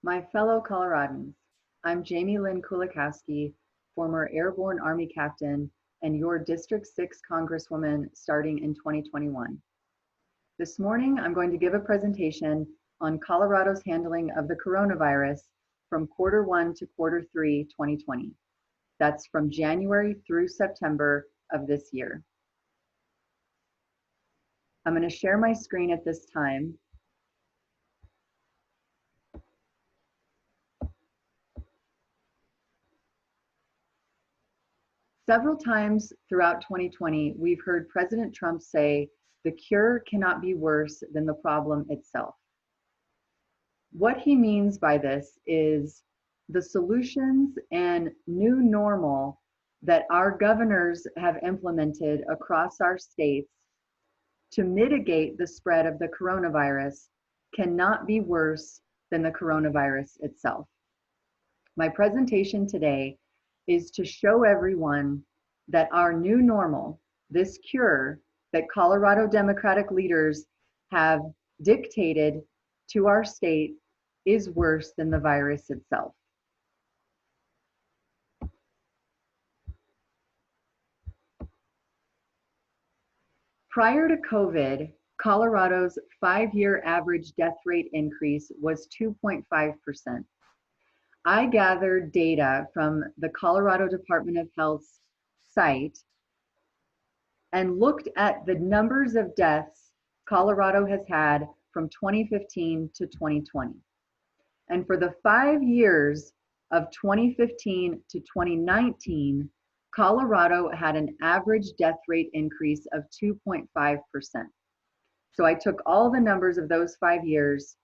My fellow Coloradans, I'm Jaimie Lynn Kulikowski, former Airborne Army Captain and your District 6 Congresswoman starting in 2021. This morning, I'm going to give a presentation on Colorado's handling of the coronavirus from Q1 to Q3 2020. That's from January through September of this year. I'm going to share my screen at this time. Several times throughout 2020, we've heard President Trump say, the cure cannot be worse than the problem itself. What he means by this is the solutions and new normal that our governors have implemented across our states to mitigate the spread of the coronavirus cannot be worse than the coronavirus itself. My presentation today is to show everyone that our new normal, this cure that Colorado Democratic leaders have dictated to our state, is worse than the virus itself. Prior to COVID, Colorado's 5-year average death rate increase was 2.5%. I gathered data from the Colorado Department of Health's site and looked at the numbers of deaths Colorado has had from 2015 to 2020. And for the 5 years of 2015 to 2019, Colorado had an average death rate increase of 2.5%. So I took all the numbers of those 5 years,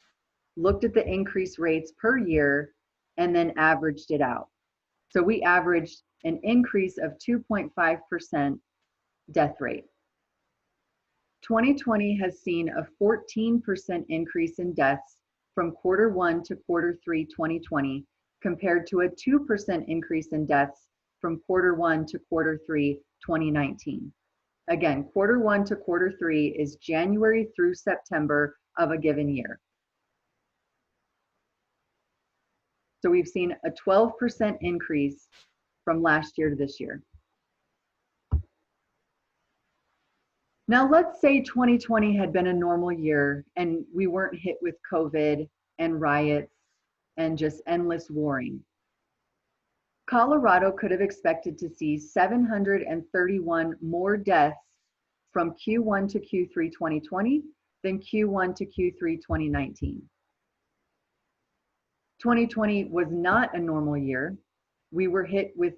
looked at the increase rates per year, and then averaged it out. So we averaged an increase of 2.5% death rate. 2020 has seen a 14% increase in deaths from Q1 to Q3 2020, compared to a 2% increase in deaths from Q1 to Q3 2019. Again, Q1 to Q3 is January through September of a given year. So we've seen a 12% increase from last year to this year. Now let's say 2020 had been a normal year and we weren't hit with COVID and riots and just endless warring. Colorado could have expected to see 731 more deaths from Q1 to Q3 2020 than Q1 to Q3 2019. 2020 was not a normal year. We were hit with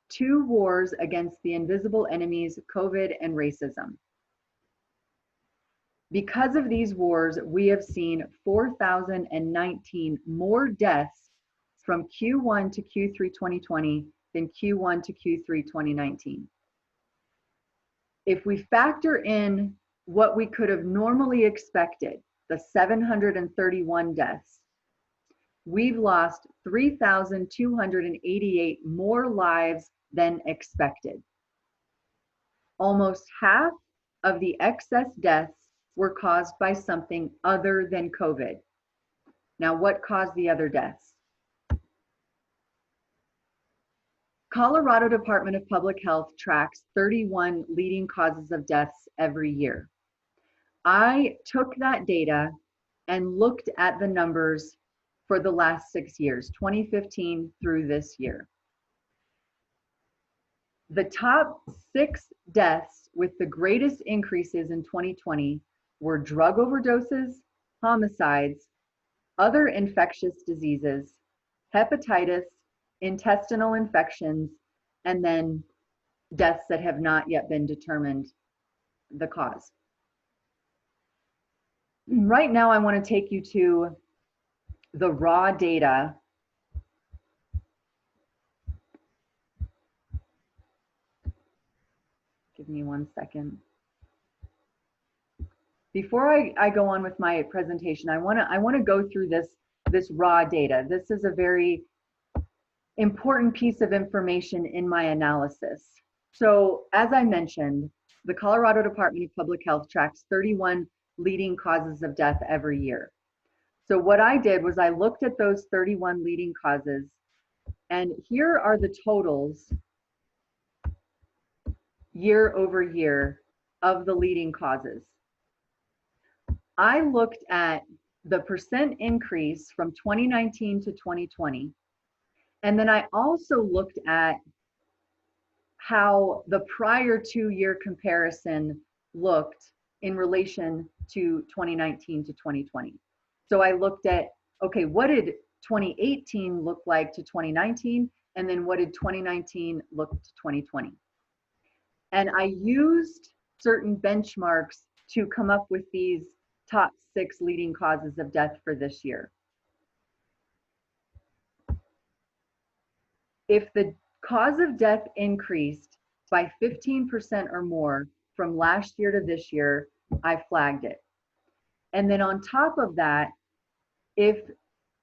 2 wars against the invisible enemies, COVID and racism. Because of these wars, we have seen 4,019 more deaths from Q1 to Q3 2020 than Q1 to Q3 2019. If we factor in what we could have normally expected, the 731 deaths, we've lost 3,288 more lives than expected. Almost half of the excess deaths were caused by something other than COVID. Now, what caused the other deaths? Colorado Department of Public Health tracks 31 leading causes of deaths every year. I took that data and looked at the numbers for the last 6 years, 2015 through this year. The top 6 deaths with the greatest increases in 2020 were drug overdoses, homicides, other infectious diseases, hepatitis, intestinal infections, and then deaths that have not yet been determined the cause. Right now, I want to take you to the raw data Give me 1 second. Before I go on with my presentation, I want to go through this raw data. This is a very important piece of information in my analysis. So as I mentioned, the Colorado Department of Public Health tracks 31 leading causes of death every year. So what I did was I looked at those 31 leading causes, and here are the totals year over year of the leading causes. I looked at the percent increase from 2019 to 2020. And then I also looked at how the prior 2-year comparison looked in relation to 2019 to 2020. So I looked at, okay, what did 2018 look like to 2019? And then what did 2019 look to 2020? And I used certain benchmarks to come up with these top 6 leading causes of death for this year. If the cause of death increased by 15% or more from last year to this year, I flagged it. And then on top of that, if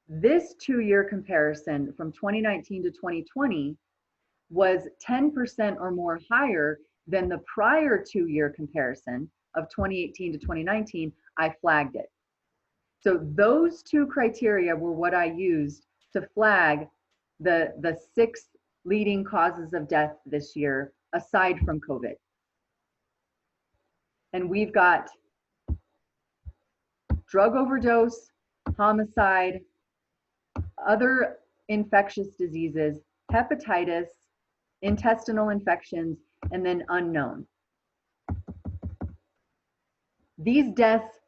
this 2-year comparison from 2019 to 2020 was 10% or more higher than the prior 2-year comparison of 2018 to 2019, I flagged it. So those 2 criteria were what I used to flag the 6 leading causes of death this year, aside from COVID. And we've got drug overdose, homicide, other infectious diseases, hepatitis, intestinal infections, and then unknown. These deaths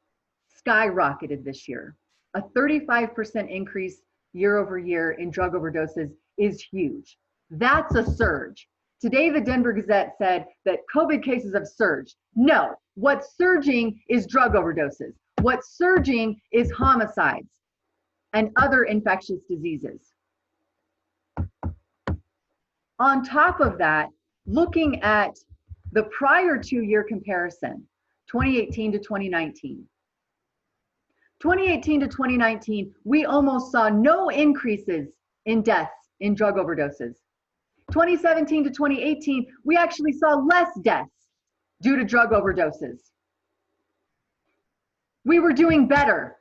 skyrocketed this year. A 35% increase year over year in drug overdoses is huge. That's a surge. Today, the Denver Gazette said that COVID cases have surged. No, what's surging is drug overdoses. What's surging is homicides and other infectious diseases. On top of that, looking at the prior 2-year comparison, 2018 to 2019. 2018 to 2019, we almost saw no increases in deaths in drug overdoses. 2017 to 2018, we actually saw less deaths due to drug overdoses. We were doing better.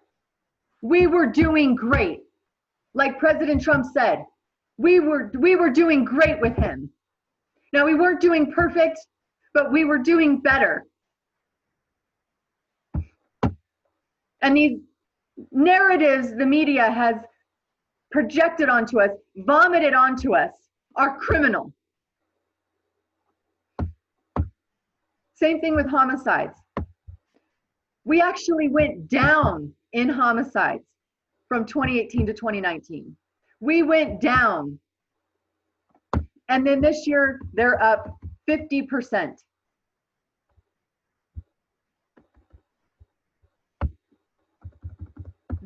We were doing great. Like President Trump said, we were doing great with him. Now, we weren't doing perfect, but we were doing better. And these narratives the media has projected onto us, vomited onto us, are criminal. Same thing with homicides. We actually went down in homicides from 2018 to 2019. We went down. And then this year, they're up 50%.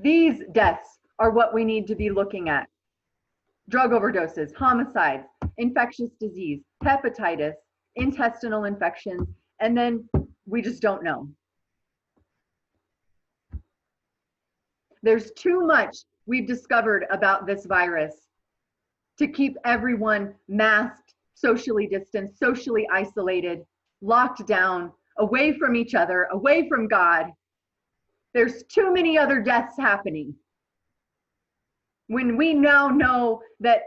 These deaths are what we need to be looking at. Drug overdoses, homicides, infectious disease, hepatitis, intestinal infections, and then we just don't know. There's too much we've discovered about this virus to keep everyone masked, socially distanced, socially isolated, locked down, away from each other, away from God. There's too many other deaths happening. When we now know that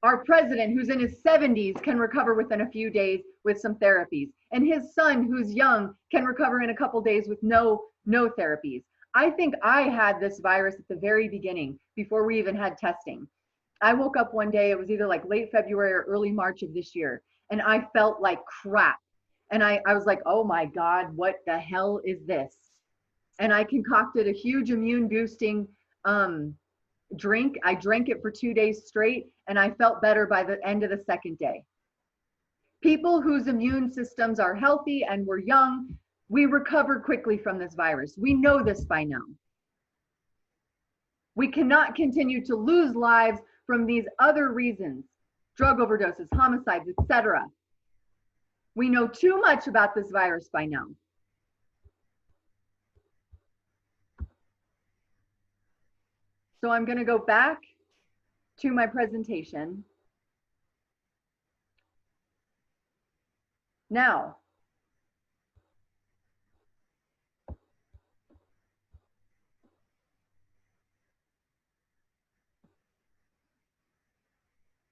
our president, who's in his 70s, can recover within a few days with some therapies, and his son, who's young, can recover in a couple days with no therapies. I think I had this virus at the very beginning, before we even had testing. I woke up one day, it was either like late February or early March of this year, and I felt like crap. And I was like, oh my God, what the hell is this? And I concocted a huge immune boosting drink. I drank it for 2 days straight, and I felt better by the end of the second day. People whose immune systems are healthy and were young, we recover quickly from this virus. We know this by now. We cannot continue to lose lives from these other reasons, drug overdoses, homicides, etc. We know too much about this virus by now. So I'm going to go back to my presentation. Now,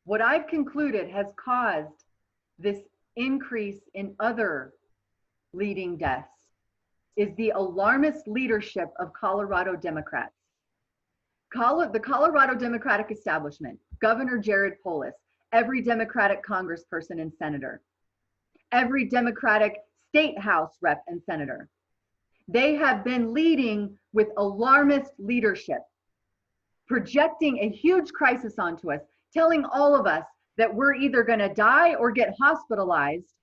What I've concluded has caused this increase in other leading deaths is the alarmist leadership of Colorado Democrats. The Colorado Democratic establishment, Governor Jared Polis, every Democratic congressperson and senator, every Democratic state house rep and senator, they have been leading with alarmist leadership, projecting a huge crisis onto us, telling all of us that we're either going to die or get hospitalized,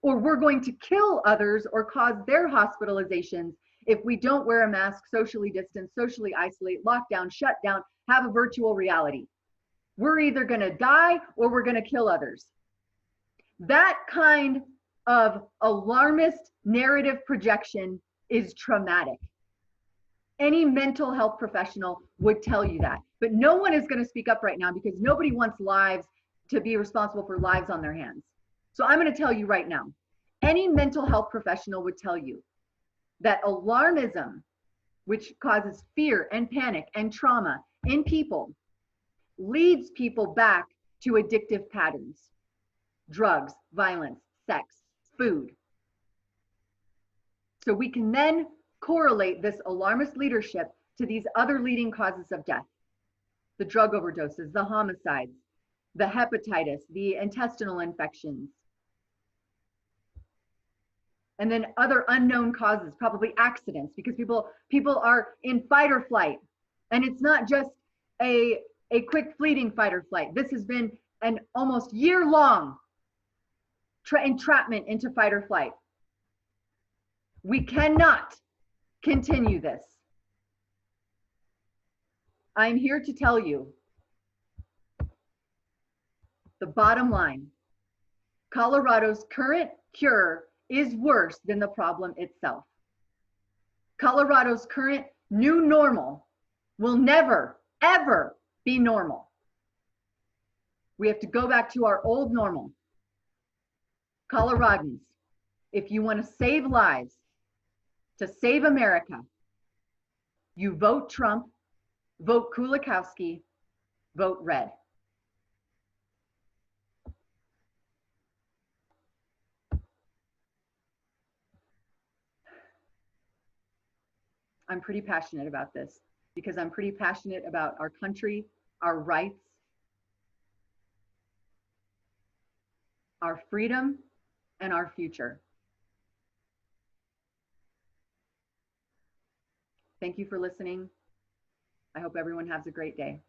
or we're going to kill others or cause their hospitalizations if we don't wear a mask, socially distance, socially isolate, lockdown, shut down, have a virtual reality. We're either going to die or we're going to kill others. That kind of alarmist narrative projection is traumatic. Any mental health professional would tell you that, but no one is going to speak up right now because nobody wants lives to be responsible for lives on their hands. So I'm going to tell you right now, any mental health professional would tell you that alarmism, which causes fear and panic and trauma in people, leads people back to addictive patterns: drugs, violence, sex, food. So we can then correlate this alarmist leadership to these other leading causes of death: the drug overdoses, the homicides, the hepatitis, the intestinal infections, and then other unknown causes, probably accidents, because people are in fight or flight. And it's not just a quick fleeting fight or flight. This has been an almost year-long entrapment into fight or flight. We cannot continue this. I'm here to tell you the bottom line. Colorado's current cure is worse than the problem itself. Colorado's current new normal will never, ever be normal. We have to go back to our old normal. Coloradans, if you want to save lives, to save America, you vote Trump, vote Kulikowski, vote red. I'm pretty passionate about this because I'm pretty passionate about our country, our rights, our freedom, and our future. Thank you for listening. I hope everyone has a great day.